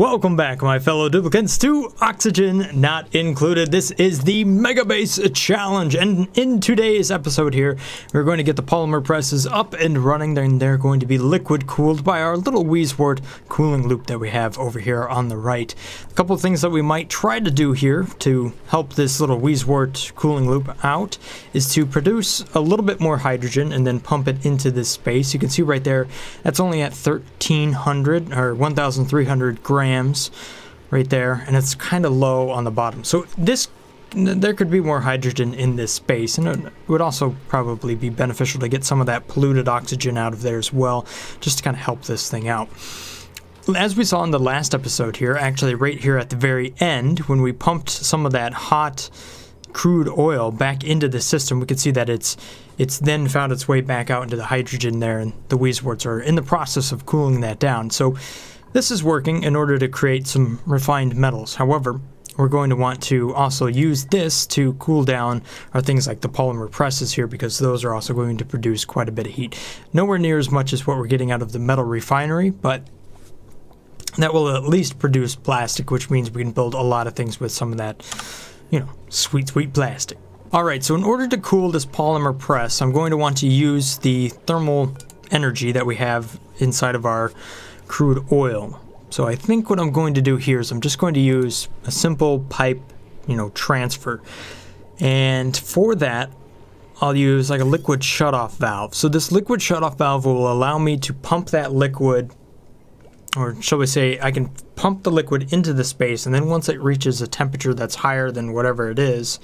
Welcome back, my fellow duplicants, to Oxygen Not Included. This is the Megabase Challenge, and in today's episode here, we're going to get the polymer presses up and running, and they're going to be liquid cooled by our little wheezewort cooling loop that we have over here on the right. A couple of things that we might try to do here to help this little wheezewort cooling loop out is to produce a little bit more hydrogen and then pump it into this space. You can see right there, that's only at 1,300 or 1,300 grams right there, and it's kind of low on the bottom. So there could be more hydrogen in this space, and it would also probably be beneficial to get some of that polluted oxygen out of there as well, just to kind of help this thing out. As we saw in the last episode here, actually right here at the very end, when we pumped some of that hot crude oil back into the system, we could see that it's then found its way back out into the hydrogen there, and the wheezeworts are in the process of cooling that down. So this is working in order to create some refined metals. However, we're going to want to also use this to cool down our things like the polymer presses here, because those are also going to produce quite a bit of heat. Nowhere near as much as what we're getting out of the metal refinery, but that will at least produce plastic, which means we can build a lot of things with some of that, you know, sweet, sweet plastic. Alright, so in order to cool this polymer press, I'm going to want to use the thermal energy that we have inside of our crude oil. So I think what I'm going to do here is I'm just going to use a simple pipe, transfer. And for that, I'll use like a liquid shutoff valve. So this liquid shutoff valve will allow me to pump that liquid, or shall we say, I can pump the liquid into the space, and then once it reaches a temperature that's higher than whatever it is,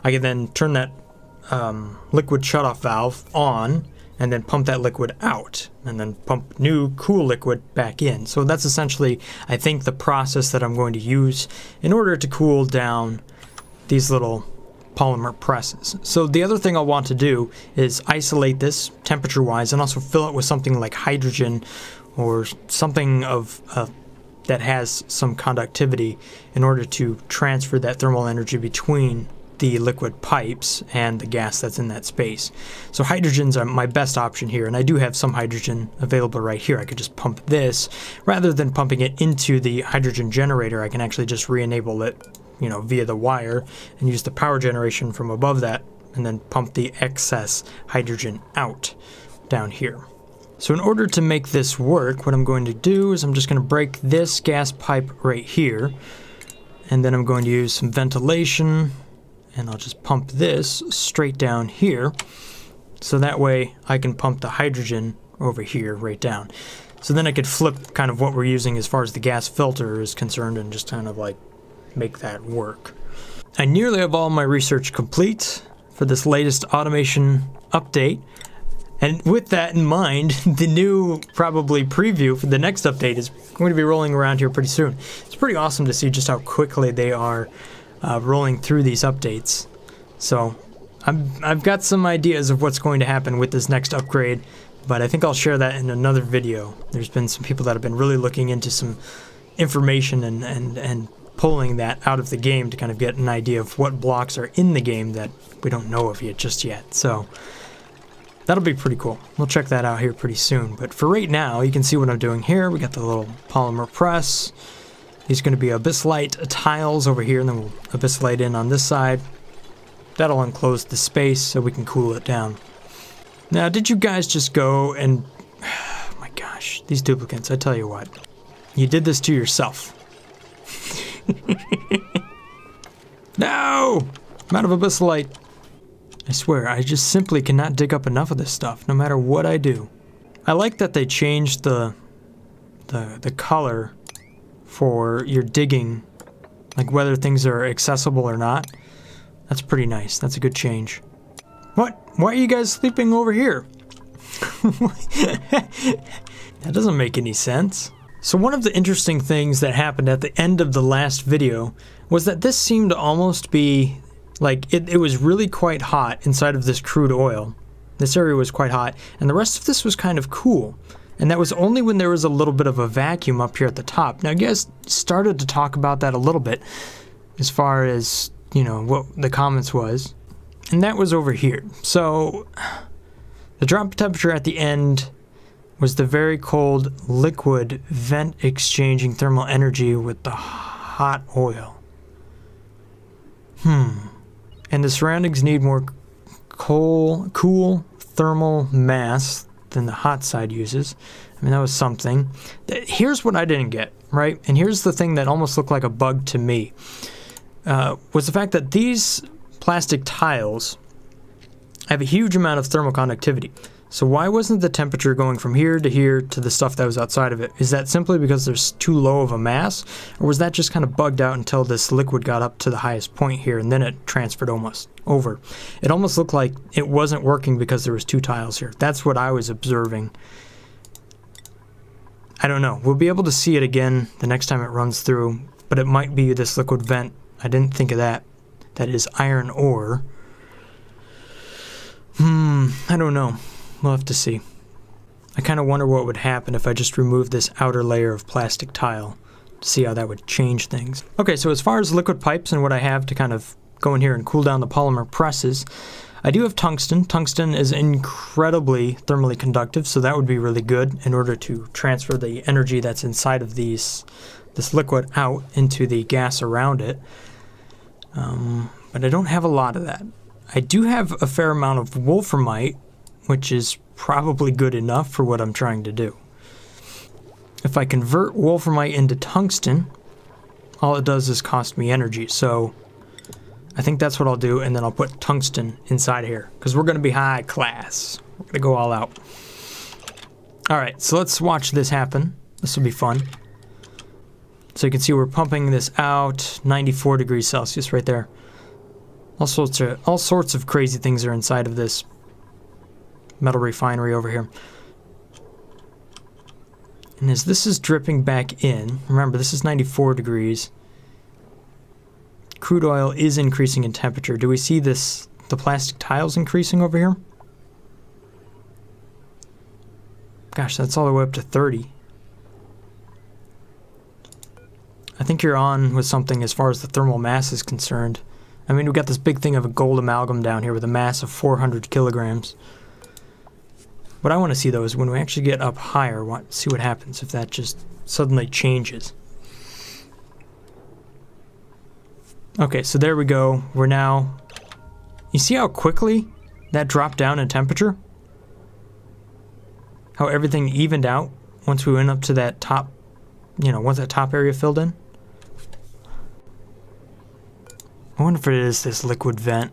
I can then turn that liquid shutoff valve on, and then pump that liquid out, and then pump new cool liquid back in. So that's essentially, I think, the process that I'm going to use in order to cool down these little polymer presses. So the other thing I'll want to do is isolate this temperature-wise and also fill it with something like hydrogen or something of that has some conductivity in order to transfer that thermal energy between the liquid pipes and the gas that's in that space. So hydrogen's my best option here, and I do have some hydrogen available right here. I could just pump this. Rather than pumping it into the hydrogen generator, I can actually just re-enable it, via the wire, and use the power generation from above that, and then pump the excess hydrogen out down here. So in order to make this work, what I'm going to do is I'm just going to break this gas pipe right here, and then I'm going to use some ventilation, and I'll just pump this straight down here, so that way I can pump the hydrogen over here right down. So then I could flip kind of what we're using as far as the gas filter is concerned and just kind of like make that work. I nearly have all my research complete for this latest automation update. And with that in mind, the new probably preview for the next update is going to be rolling around here pretty soon. It's pretty awesome to see just how quickly they are rolling through these updates. So I've got some ideas of what's going to happen with this next upgrade, but I think I'll share that in another video. There's been some people that have been really looking into some information and pulling that out of the game to kind of get an idea of what blocks are in the game that we don't know of just yet. So that'll be pretty cool. We'll check that out here pretty soon. But for right now, you can see what I'm doing here. We got the little polymer press. These are going to be abyssalite tiles over here, and then we'll abyssalite in on this side. That'll enclose the space so we can cool it down. Now, did you guys just go and... Oh my gosh, these duplicants, I tell you what. You did this to yourself. No! I'm out of abyssalite. I swear, I just simply cannot dig up enough of this stuff, no matter what I do. I like that they changed the color for your digging, like whether things are accessible or not. That's pretty nice. That's a good change. What? Why are you guys sleeping over here? That doesn't make any sense. So one of the interesting things that happened at the end of the last video was that this seemed to almost be like it was really quite hot inside of this crude oil. This area was quite hot, and the rest of this was kind of cool. And that was only when there was a little bit of a vacuum up here at the top. Now, you guys started to talk about that a little bit as far as, what the comments was. And that was over here. So the drop temperature at the end was the very cold liquid vent exchanging thermal energy with the hot oil. And the surroundings need more cool thermal mass than the hot side uses. I mean, that was something. Here's what I didn't get, right? And here's the thing that almost looked like a bug to me. Was the fact that these plastic tiles have a huge amount of thermal conductivity. So why wasn't the temperature going from here to the stuff that was outside of it? Is that simply because there's too low of a mass? Or was that just kind of bugged out until this liquid got up to the highest point here and then it transferred almost over? It almost looked like it wasn't working because there was two tiles here. That's what I was observing. I don't know. We'll be able to see it again the next time it runs through, but it might be this liquid vent. I didn't think of that. That is iron ore. I don't know. We'll have to see. I kind of wonder what would happen if I just removed this outer layer of plastic tile to see how that would change things. Okay, so as far as liquid pipes and what I have to kind of go in here and cool down the polymer presses, I do have tungsten. Tungsten is incredibly thermally conductive, so that would be really good in order to transfer the energy that's inside of this liquid out into the gas around it. But I don't have a lot of that. I do have a fair amount of wolframite, which is probably good enough for what I'm trying to do. If I convert wolframite into tungsten, all it does is cost me energy. So I think that's what I'll do, and then I'll put tungsten inside here, because we're going to be high class. We're going to go all out. Alright, so let's watch this happen. This will be fun. So you can see we're pumping this out, 94 degrees Celsius right there. All sorts of crazy things are inside of this metal refinery over here. And as this is dripping back in, remember this is 94 degrees. Crude oil is increasing in temperature. Do we see the plastic tiles increasing over here? Gosh, that's all the way up to 30. I think you're on with something as far as the thermal mass is concerned. I mean, we've got this big thing of a gold amalgam down here with a mass of 400 kilograms. What I want to see, though, is when we actually get up higher, see what happens if that just suddenly changes. Okay, so there we go. We're now... You see how quickly that dropped down in temperature? How everything evened out once we went up to that top, once that top area filled in? I wonder if it is this liquid vent.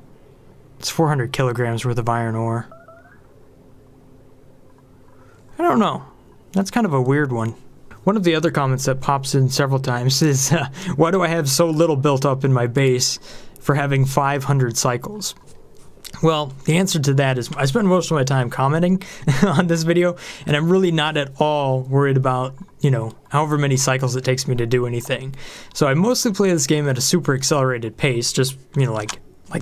It's 400 kilograms worth of iron ore. I don't know. That's kind of a weird one. One of the other comments that pops in several times is, why do I have so little built up in my base for having 500 cycles? Well, the answer to that is I spend most of my time commenting on this video, and I'm really not at all worried about, however many cycles it takes me to do anything. So I mostly play this game at a super accelerated pace, just, like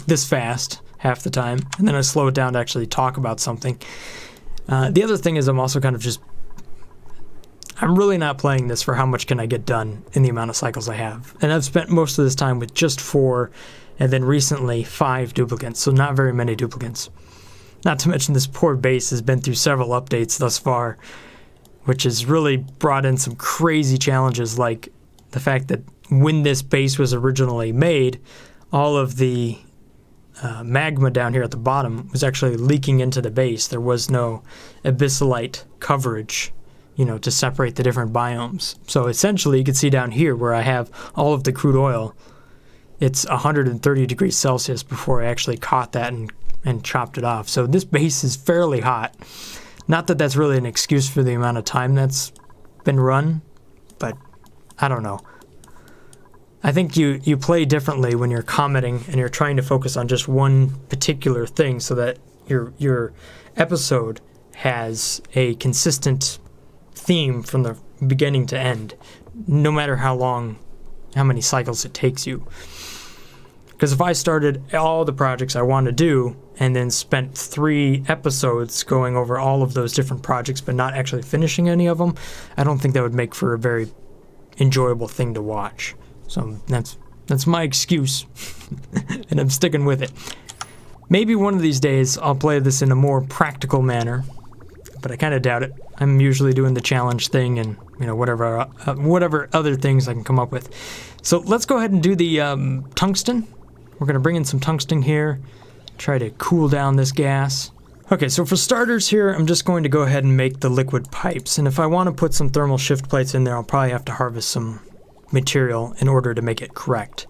this fast half the time, and then I slow it down to actually talk about something. The other thing is I'm also kind of I'm really not playing this for how much can I get done in the amount of cycles I have. And I've spent most of this time with just 4, and then recently 5 duplicates, so not very many duplicates. Not to mention this poor base has been through several updates thus far, which has really brought in some crazy challenges, like the fact that when this base was originally made, all of the magma down here at the bottom was actually leaking into the base. There was no abyssalite coverage, to separate the different biomes. So essentially you can see down here where I have all of the crude oil, it's 130 degrees Celsius before I actually caught that and chopped it off. So this base is fairly hot. Not that that's really an excuse for the amount of time that's been run, but I don't know. I think you play differently when you're commenting and you're trying to focus on just one particular thing so that your episode has a consistent theme from the beginning to end, no matter how many cycles it takes you. Because if I started all the projects I want to do and then spent 3 episodes going over all of those different projects but not actually finishing any of them, I don't think that would make for a very enjoyable thing to watch. So that's my excuse, and I'm sticking with it. Maybe one of these days I'll play this in a more practical manner, but I kind of doubt it. I'm usually doing the challenge thing and, you know, whatever other things I can come up with. So let's go ahead and do the tungsten. We're going to bring in some tungsten here, try to cool down this gas. Okay, so for starters here, I'm just going to go ahead and make the liquid pipes. And if I want to put some thermal shift plates in there, I'll probably have to harvest some material in order to make it correct.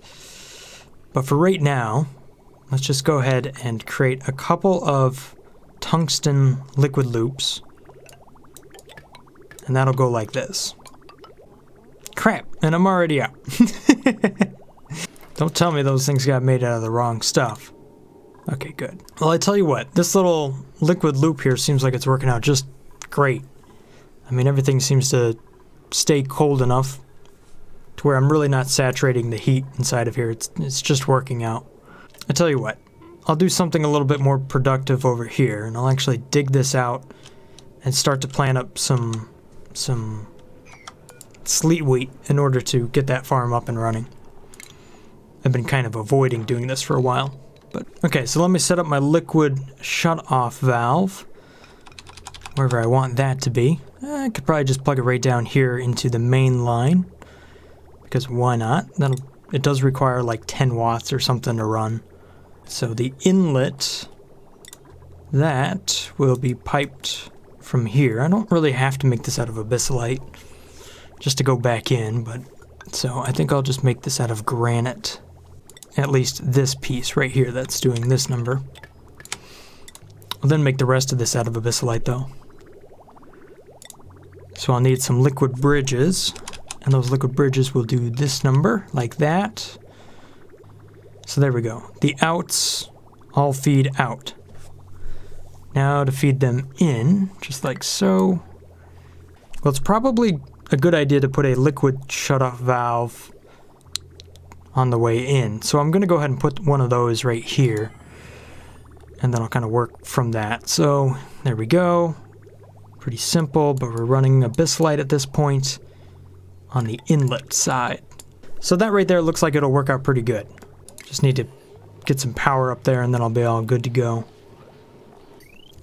But for right now, let's just go ahead and create a couple of tungsten liquid loops. And that'll go like this. Crap, and I'm already out. Don't tell me those things got made out of the wrong stuff. Okay, good. Well, I tell you what, this little liquid loop here seems like it's working out just great. I mean, everything seems to stay cold enough to where I'm really not saturating the heat inside of here. It's just working out. I tell you what, I'll do something a little bit more productive over here, and I'll actually dig this out and start to plant up some sleet wheat in order to get that farm up and running. I've been kind of avoiding doing this for a while. But okay, so let me set up my liquid shut-off valve wherever I want that to be. I could probably just plug it right down here into the main line, because why not? It does require like 10 watts or something to run. So the inlet, that will be piped from here. I don't really have to make this out of abyssalite just to go back in, but so I think I'll just make this out of granite. At least this piece right here that's doing this number. I'll then make the rest of this out of abyssalite though. So I'll need some liquid bridges, and those liquid bridges will do this number, like that. So there we go. The outs all feed out. Now to feed them in, just like so. Well, it's probably a good idea to put a liquid shutoff valve on the way in. So I'm going to go ahead and put one of those right here, and then I'll kind of work from that. So there we go. Pretty simple, but we're running abyssalite at this point on the inlet side. So that right there looks like it'll work out pretty good. Just need to get some power up there and then I'll be all good to go.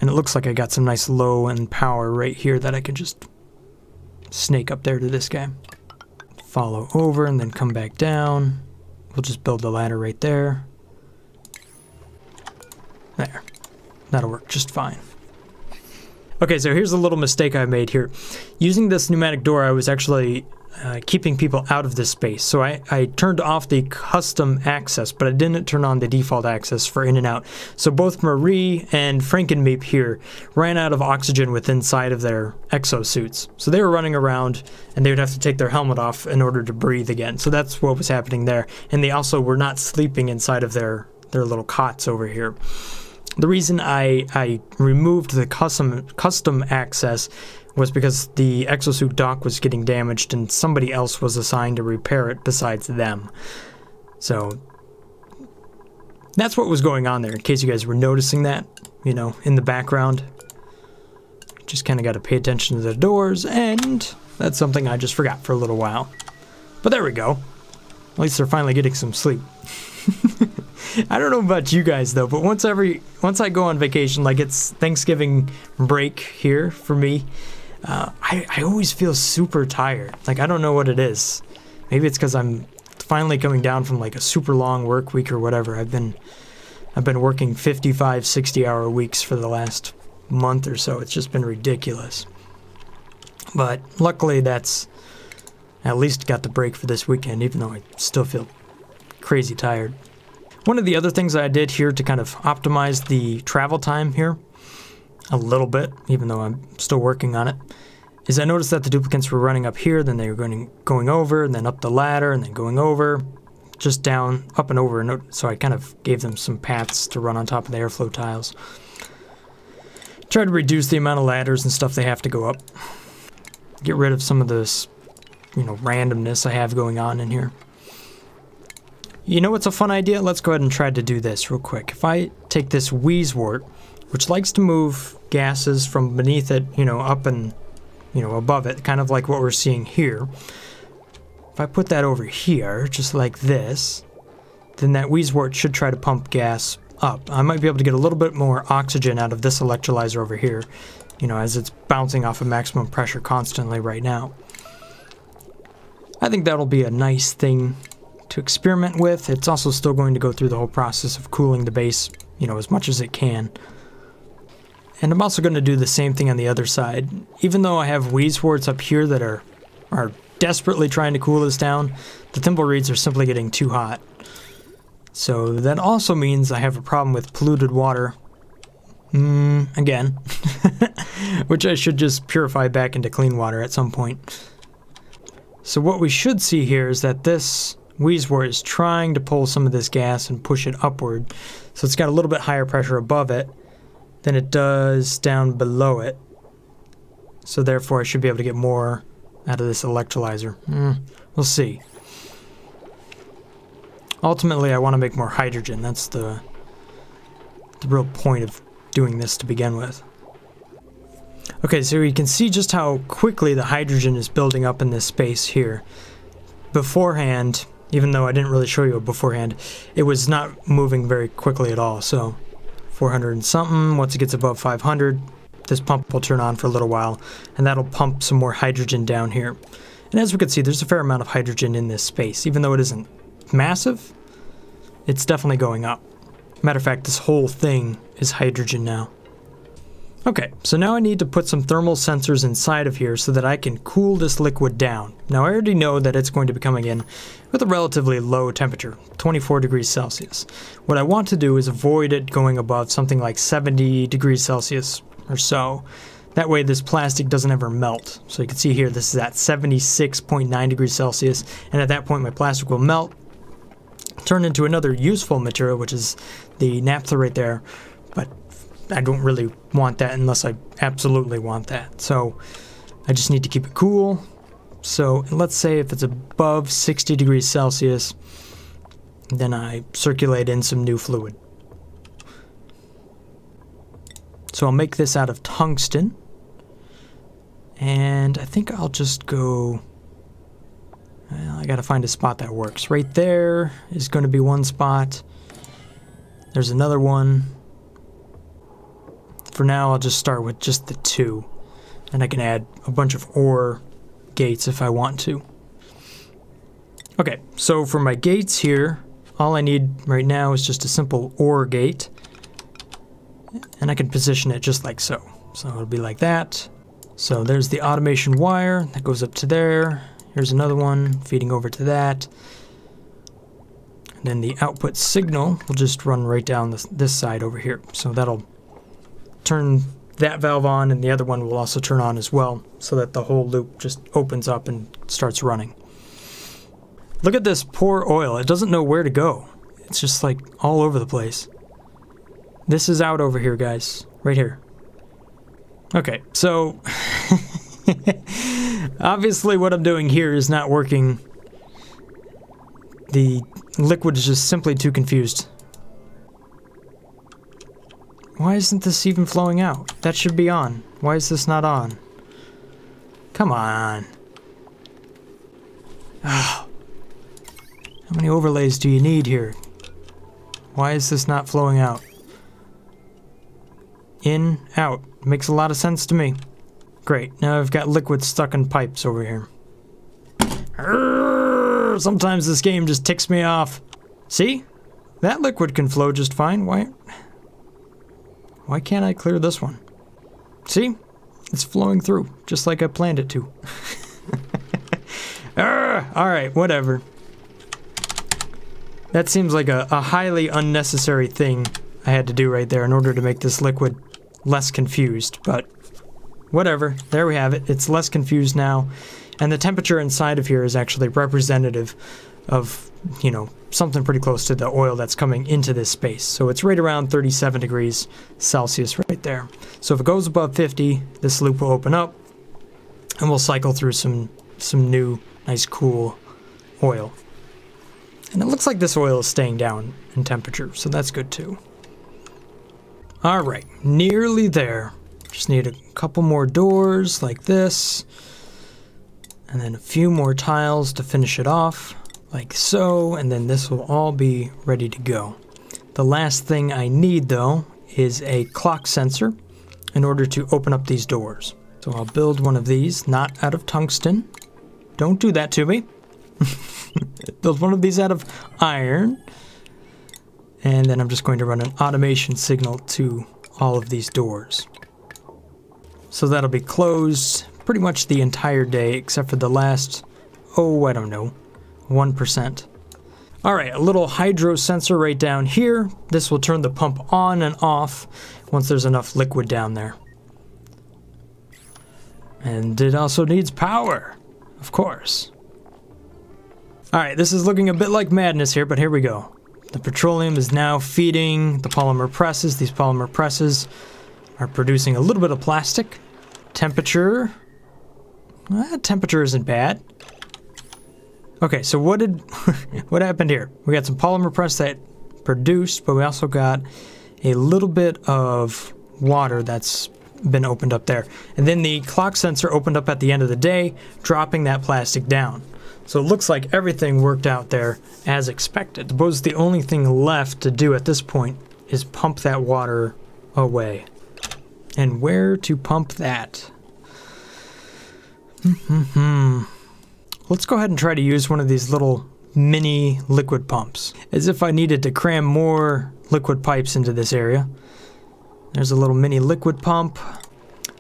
And it looks like I got some nice low end power right here that I can just snake up there to this guy. Follow over and then come back down. We'll just build the ladder right there. There. That'll work just fine. Okay, so here's a little mistake I made here. Using this pneumatic door, I was actually keeping people out of this space. So I turned off the custom access, but I didn't turn on the default access for in and out. So both Marie and Frankenmeep here ran out of oxygen within inside of their exosuits. So they were running around and they would have to take their helmet off in order to breathe again. So that's what was happening there. And they also were not sleeping inside of their little cots over here. The reason I removed the custom access was because the exosuit dock was getting damaged and somebody else was assigned to repair it besides them. So that's what was going on there, in case you guys were noticing that, you know, in the background. Just kind of got to pay attention to the doors, and that's something I just forgot for a little while. But there we go. At least they're finally getting some sleep. I don't know about you guys though, but once I go on vacation, like it's Thanksgiving break here for me, I always feel super tired. Like I don't know what it is. Maybe it's because I'm finally coming down from like a super long work week or whatever. I've been working 55, 60-hour weeks for the last month or so. It's just been ridiculous. But luckily that's at least got the break for this weekend, even though I still feel crazy tired. One of the other things I did here to kind of optimize the travel time here a little bit, even though I'm still working on it, is I noticed that the duplicants were running up here, then they were going over, and then up the ladder, and then going over, just down, up and over. And so I kind of gave them some paths to run on top of the airflow tiles. Try to reduce the amount of ladders and stuff they have to go up. Get rid of some of this, you know, randomness I have going on in here. You know what's a fun idea? Let's go ahead and try to do this real quick. If I take this wheezewort, which likes to move gases from beneath it, you know, up and, you know, above it, kind of like what we're seeing here. If I put that over here, just like this, then that wheezewort should try to pump gas up. I might be able to get a little bit more oxygen out of this electrolyzer over here you know, as it's bouncing off of maximum pressure constantly right now. I think that'll be a nice thing to experiment with. It's also still going to go through the whole process of cooling the base, you know, as much as it can. And I'm also going to do the same thing on the other side. Even though I have wheezeworts up here that are desperately trying to cool this down, the thimble reeds are simply getting too hot. So that also means I have a problem with polluted water. Again. Which I should just purify back into clean water at some point. So what we should see here is that this wheezewort is trying to pull some of this gas and push it upward. So it's got a little bit higher pressure above it than it does down below it. So therefore I should be able to get more out of this electrolyzer. We'll see. Ultimately I want to make more hydrogen. That's the real point of doing this to begin with. Okay, so you can see just how quickly the hydrogen is building up in this space here. Beforehand, even though I didn't really show you beforehand, it was not moving very quickly at all. So 400 and something, once it gets above 500, this pump will turn on for a little while, and that'll pump some more hydrogen down here. And as we can see, there's a fair amount of hydrogen in this space. Even though it isn't massive, it's definitely going up. Matter of fact, this whole thing is hydrogen now. Okay, so now I need to put some thermal sensors inside of here so that I can cool this liquid down. Now I already know that it's going to be coming in with a relatively low temperature, 24 degrees Celsius. What I want to do is avoid it going above something like 70 degrees Celsius or so. That way this plastic doesn't ever melt. So you can see here this is at 76.9 degrees Celsius, and at that point my plastic will melt, turn into another useful material, which is the naphtha right there, but I don't really want that unless I absolutely want that. So I just need to keep it cool. So let's say if it's above 60 degrees Celsius, then I circulate in some new fluid. So I'll make this out of tungsten. And I think I'll just go... Well, I gotta find a spot that works. Right there is going to be one spot. There's another one. For now, I'll just start with just the two. And I can add a bunch of OR gates if I want to. Okay, so for my gates here, all I need right now is just a simple OR gate. And I can position it just like so. So it'll be like that. So there's the automation wire that goes up to there. Here's another one feeding over to that. And then the output signal will just run right down this side over here. So that'll turn that valve on, and the other one will also turn on as well, so that the whole loop just opens up and starts running. Look at this poor oil. It doesn't know where to go. It's just like all over the place. This is out over here, guys. Right here. Okay, so obviously what I'm doing here is not working. The liquid is just simply too confused. Why isn't this even flowing out? That should be on. Why is this not on? Come on. Oh. How many overlays do you need here? Why is this not flowing out? In, out. Makes a lot of sense to me. Great. Now I've got liquid stuck in pipes over here. Arrgh, sometimes this game just ticks me off. See? That liquid can flow just fine. Why can't I clear this one? See? It's flowing through, just like I planned it to. Alright, whatever. That seems like a highly unnecessary thing I had to do right there in order to make this liquid less confused, but whatever. There we have it. It's less confused now, and the temperature inside of here is actually representative of, you know, something pretty close to the oil that's coming into this space. So it's right around 37 degrees Celsius right there. So if it goes above 50, this loop will open up, and we'll cycle through some new, nice, cool oil. And it looks like this oil is staying down in temperature, so that's good too. Alright, nearly there. Just need a couple more doors like this. And then a few more tiles to finish it off, like so, and then this will all be ready to go. The last thing I need, though, is a clock sensor, in order to open up these doors. So I'll build one of these, not out of tungsten. Don't do that to me. Build one of these out of iron. And then I'm just going to run an automation signal to all of these doors. So that'll be closed pretty much the entire day, except for the last, oh, I don't know, 1%. All right, a little hydro sensor right down here. This will turn the pump on and off once there's enough liquid down there. And it also needs power, of course. All right, this is looking a bit like madness here, but here we go. The petroleum is now feeding the polymer presses. These polymer presses are producing a little bit of plastic. Temperature, temperature isn't bad. Okay, so what happened here? We got some polymer press that produced, but we also got a little bit of water that's been opened up there. And then the clock sensor opened up at the end of the day, dropping that plastic down. So it looks like everything worked out there as expected. I suppose the only thing left to do at this point is pump that water away. And where to pump that? Let's go ahead and try to use one of these little mini liquid pumps. As if I needed to cram more liquid pipes into this area. There's a little mini liquid pump.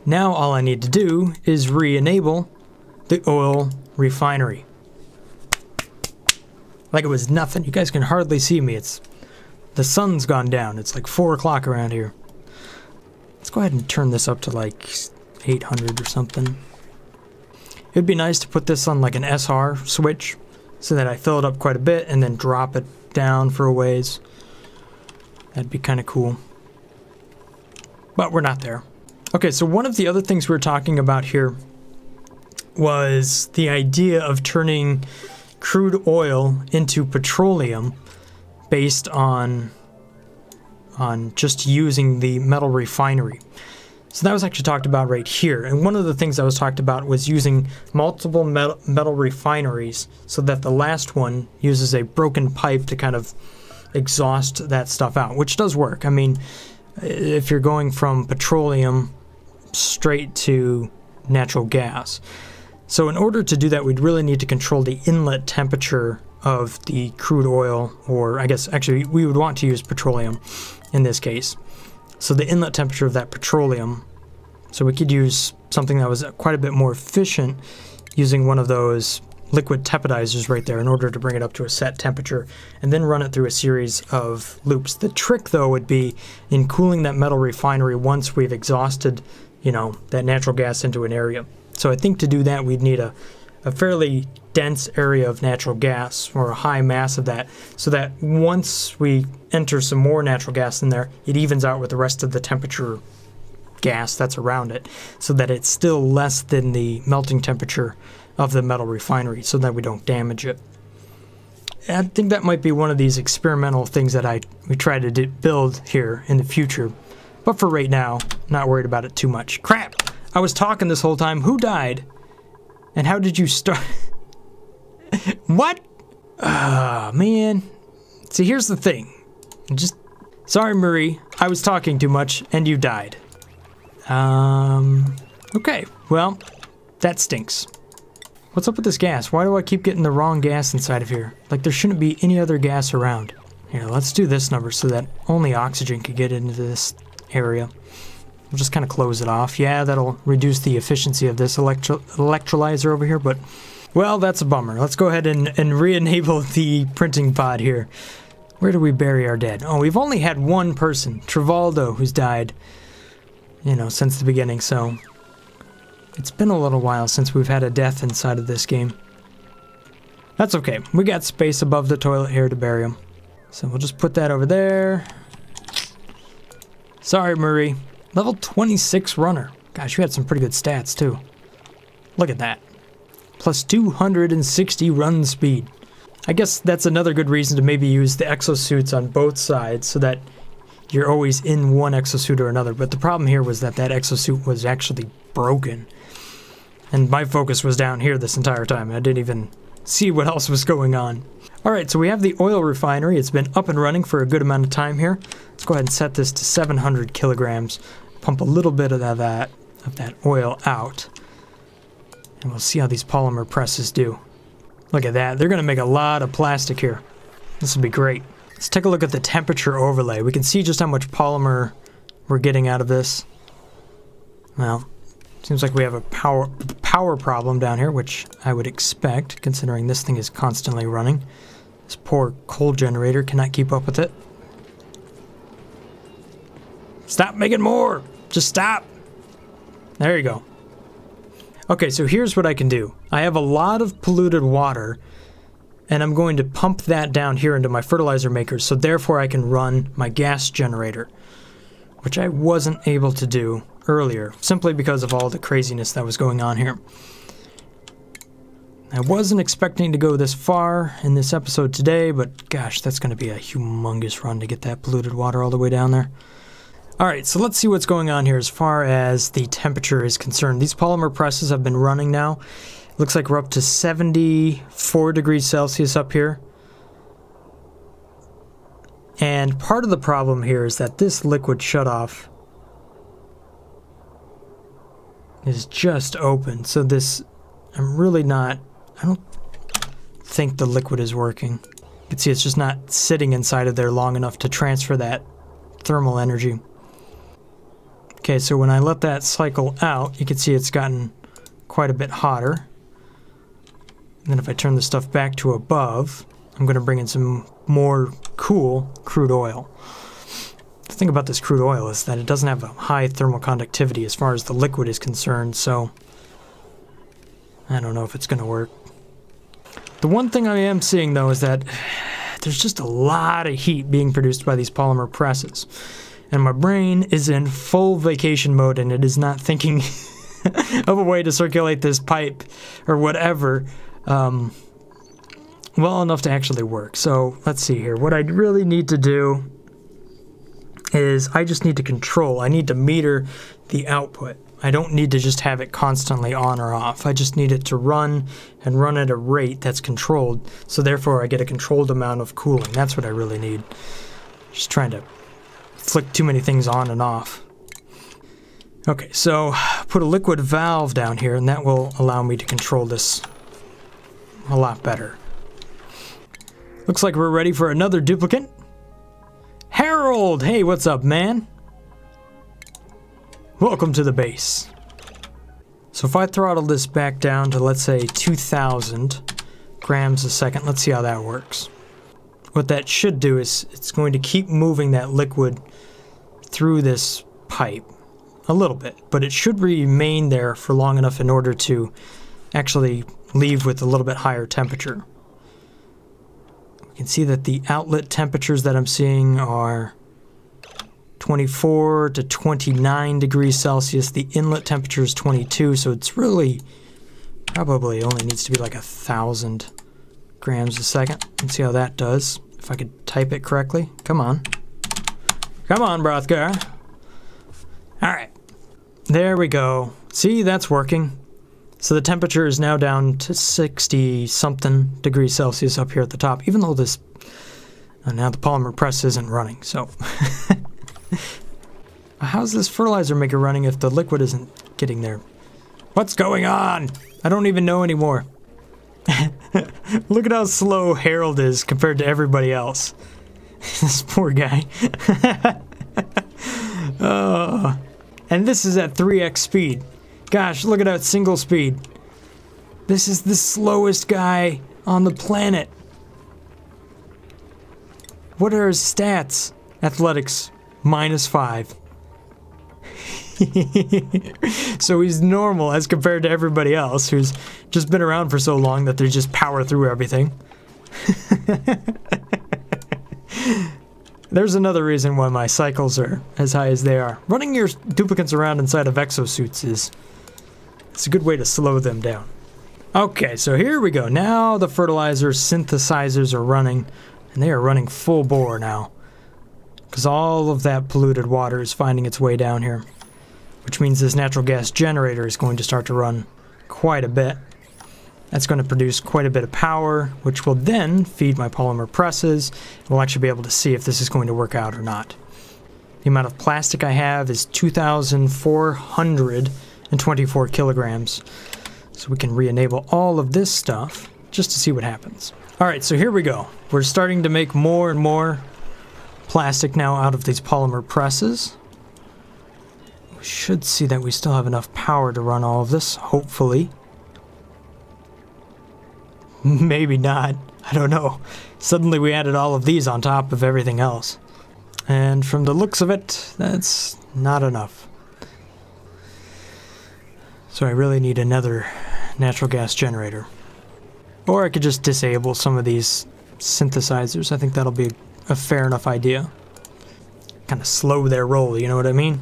Now all I need to do is re-enable the oil refinery. Like it was nothing. You guys can hardly see me. The sun's gone down. It's like 4 o'clock around here. Let's go ahead and turn this up to like 800 or something. It'd be nice to put this on like an SR switch so that I fill it up quite a bit and then drop it down for a ways. That'd be kind of cool. But we're not there. Okay, so one of the other things we were talking about here was the idea of turning crude oil into petroleum based on just using the metal refinery. So that was actually talked about right here. And one of the things that was talked about was using multiple metal refineries so that the last one uses a broken pipe to kind of exhaust that stuff out, which does work. I mean, if you're going from petroleum straight to natural gas. So in order to do that, we'd really need to control the inlet temperature of the crude oil, or I guess actually we would want to use petroleum in this case. So the inlet temperature of that petroleum, so we could use something that was quite a bit more efficient using one of those liquid tepidizers right there in order to bring it up to a set temperature and then run it through a series of loops. The trick though would be in cooling that metal refinery once we've exhausted, you know, that natural gas into an area. So I think to do that we'd need a fairly dense area of natural gas, or a high mass of that, so that once we enter some more natural gas in there, it evens out with the rest of the temperature gas that's around it, so that it's still less than the melting temperature of the metal refinery, so that we don't damage it. I think that might be one of these experimental things that we try to build here in the future, but for right now, not worried about it too much. Crap! I was talking this whole time. Who died? And how did you start? What? Ah, man. See, here's the thing. Sorry, Marie. I was talking too much, and you died. Okay. Well, that stinks. What's up with this gas? Why do I keep getting the wrong gas inside of here? Like, there shouldn't be any other gas around. Here, let's do this number so that only oxygen could get into this area. We'll just kind of close it off. Yeah, that'll reduce the efficiency of this electrolyzer over here, but, well, that's a bummer. Let's go ahead and re-enable the printing pod here. Where do we bury our dead? Oh, we've only had one person, Travaldo, who's died, you know, since the beginning, so it's been a little while since we've had a death inside of this game. That's okay. We got space above the toilet here to bury him. So we'll just put that over there. Sorry, Marie. Level 26 runner. Gosh, you had some pretty good stats, too. Look at that. Plus 260 run speed. I guess that's another good reason to maybe use the exosuits on both sides so that you're always in one exosuit or another. But the problem here was that exosuit was actually broken. And my focus was down here this entire time. I didn't even see what else was going on. Alright, so we have the oil refinery. It's been up and running for a good amount of time here. Let's go ahead and set this to 700 kilograms pump a little bit of that oil out. And we'll see how these polymer presses do. Look at that. They're going to make a lot of plastic here. This will be great. Let's take a look at the temperature overlay. We can see just how much polymer we're getting out of this. Well, seems like we have a power problem down here, which I would expect, considering this thing is constantly running. This poor coal generator cannot keep up with it. Stop making more! Just stop! There you go. Okay, so here's what I can do. I have a lot of polluted water, and I'm going to pump that down here into my fertilizer maker, so therefore I can run my gas generator, which I wasn't able to do earlier, simply because of all the craziness that was going on here. I wasn't expecting to go this far in this episode today, but gosh, that's going to be a humongous run to get that polluted water all the way down there. Alright, so let's see what's going on here as far as the temperature is concerned. These polymer presses have been running now. Looks like we're up to 74 degrees Celsius up here. And part of the problem here is that this liquid shutoff is just open. So this, I don't think the liquid is working. You can see it's just not sitting inside of there long enough to transfer that thermal energy. Okay, so when I let that cycle out, you can see it's gotten quite a bit hotter. And then if I turn the stuff back to above, I'm going to bring in some more cool crude oil. The thing about this crude oil is that it doesn't have a high thermal conductivity as far as the liquid is concerned, so I don't know if it's going to work. The one thing I am seeing, though, is that there's just a lot of heat being produced by these polymer presses. And my brain is in full vacation mode, and it is not thinking of a way to circulate this pipe or whatever well enough to actually work. So let's see here. What I really need to do is I just need to control. I need to meter the output. I don't need to just have it constantly on or off. I just need it to run and run at a rate that's controlled. So therefore I get a controlled amount of cooling. That's what I really need. Just trying to flick too many things on and off. Okay, so put a liquid valve down here, and that will allow me to control this a lot better. Looks like we're ready for another duplicate. Harold! Hey, what's up, man? Welcome to the base. So if I throttle this back down to, let's say, 2,000 grams a second, let's see how that works. What that should do is it's going to keep moving that liquid through this pipe a little bit, but it should remain there for long enough in order to actually leave with a little bit higher temperature. We can see that the outlet temperatures that I'm seeing are 24 to 29 degrees Celsius. The inlet temperature is 22, so it's really probably only needs to be like 1,000 grams a second. Let's see how that does. If I could type it correctly. Come on. Come on, Brothgar. Alright. There we go. See, that's working. So the temperature is now down to 60-something degrees Celsius up here at the top, even though this... now the polymer press isn't running, so... How's this fertilizer maker running if the liquid isn't getting there? What's going on? I don't even know anymore. Look at how slow Harold is compared to everybody else. This poor guy. And this is at 3x speed. Gosh, look at that single speed. This is the slowest guy on the planet. What are his stats? Athletics, -5. So he's normal as compared to everybody else who's just been around for so long that they just power through everything. There's another reason why my cycles are as high as they are. Running your duplicates around inside of exosuits it's a good way to slow them down. Okay, so here we go. Now the fertilizer synthesizers are running, and they are running full bore now, because all of that polluted water is finding its way down here, which means this natural gas generator is going to start to run quite a bit. That's going to produce quite a bit of power, which will then feed my polymer presses, and we'll actually be able to see if this is going to work out or not. The amount of plastic I have is 2,424 kilograms. So we can re-enable all of this stuff just to see what happens. Alright, so here we go. We're starting to make more and more plastic now out of these polymer presses. We should see that we still have enough power to run all of this, hopefully. Maybe not. I don't know. Suddenly we added all of these on top of everything else. And from the looks of it, that's not enough. So I really need another natural gas generator. Or I could just disable some of these synthesizers. I think that'll be a fair enough idea. Kind of slow their roll, you know what I mean?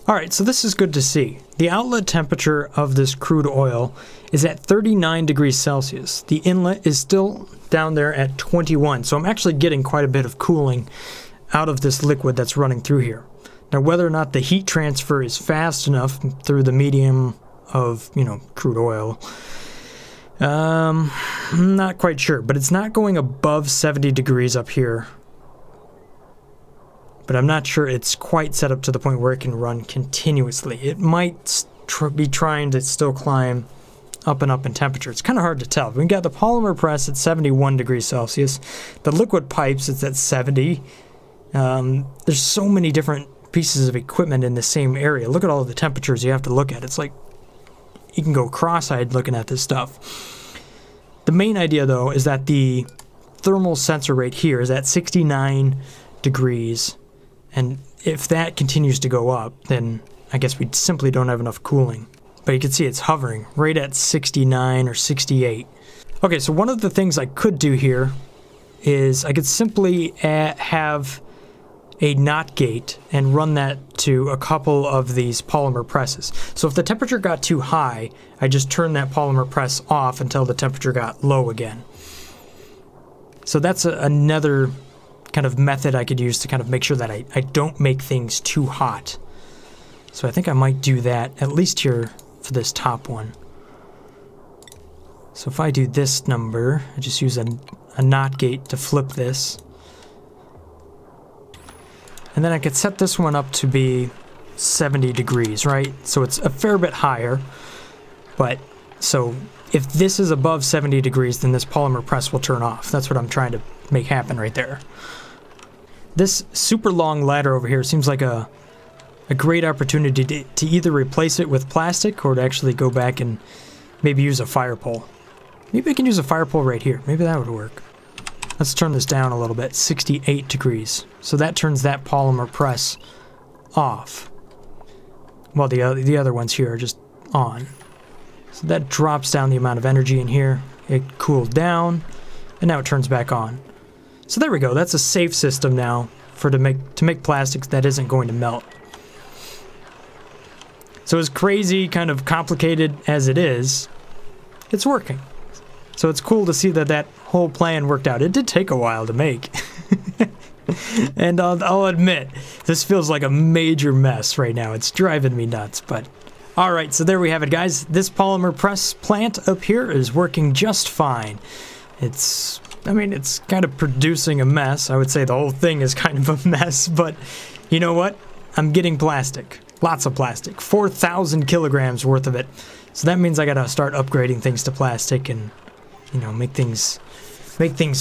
Alright, so this is good to see. The outlet temperature of this crude oil is at 39 degrees Celsius. The inlet is still down there at 21, so I'm actually getting quite a bit of cooling out of this liquid that's running through here. Now, whether or not the heat transfer is fast enough through the medium of, crude oil, I'm not quite sure, but it's not going above 70 degrees up here. But I'm not sure it's quite set up to the point where it can run continuously. It might be trying to still climb up and up in temperature. It's kind of hard to tell. We got the polymer press at 71 degrees Celsius. The liquid pipes, it's at 70. There's so many different pieces of equipment in the same area. Look at all the temperatures you have to look at. It's like you can go cross-eyed looking at this stuff. The main idea, though, is that the thermal sensor rate here is at 69 degrees. And if that continues to go up, then I guess we simply don't have enough cooling. But you can see it's hovering right at 69 or 68. Okay, so one of the things I could do here is I could simply have a NOT gate and run that to a couple of these polymer presses. So if the temperature got too high, I just turn that polymer press off until the temperature got low again. So that's another kind of method I could use to kind of make sure that I don't make things too hot. So I think I might do that, at least here for this top one. So if I do this number, I just use a NOT gate to flip this. And then I could set this one up to be 70 degrees, right? So it's a fair bit higher. But, so if this is above 70 degrees, then this polymer press will turn off. That's what I'm trying to make happen right there. This super long ladder over here seems like a great opportunity to either replace it with plastic or to actually go back and maybe use a fire pole. Maybe I can use a fire pole right here. Maybe that would work. Let's turn this down a little bit. 68 degrees. So that turns that polymer press off. While the other ones here are just on. So that drops down the amount of energy in here. It cooled down. And now it turns back on. So there we go. That's a safe system now to make plastics that isn't going to melt. So as crazy, kind of complicated as it is, it's working. So it's cool to see that that whole plan worked out. It did take a while to make. And I'll admit, this feels like a major mess right now. It's driving me nuts, but... Alright, so there we have it, guys. This polymer press plant up here is working just fine. It's kind of producing a mess. I would say the whole thing is kind of a mess, but you know what? I'm getting plastic. Lots of plastic. 4,000 kilograms worth of it. So that means I gotta start upgrading things to plastic and, make things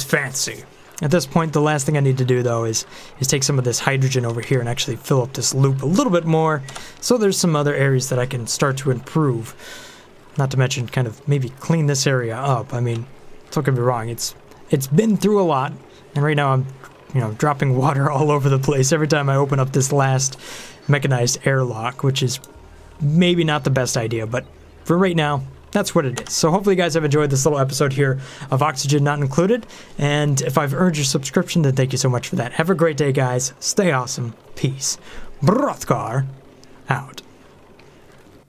fancy. At this point, the last thing I need to do, though, is take some of this hydrogen over here and actually fill up this loop a little bit more, so there's some other areas that I can start to improve. Not to mention kind of maybe clean this area up. I mean, don't get me wrong, it's been through a lot, and right now I'm, dropping water all over the place every time I open up this last mechanized airlock, which is maybe not the best idea, but for right now, that's what it is. So hopefully you guys have enjoyed this little episode here of Oxygen Not Included, and if I've earned your subscription, then thank you so much for that. Have a great day, guys. Stay awesome. Peace. Brothgar out.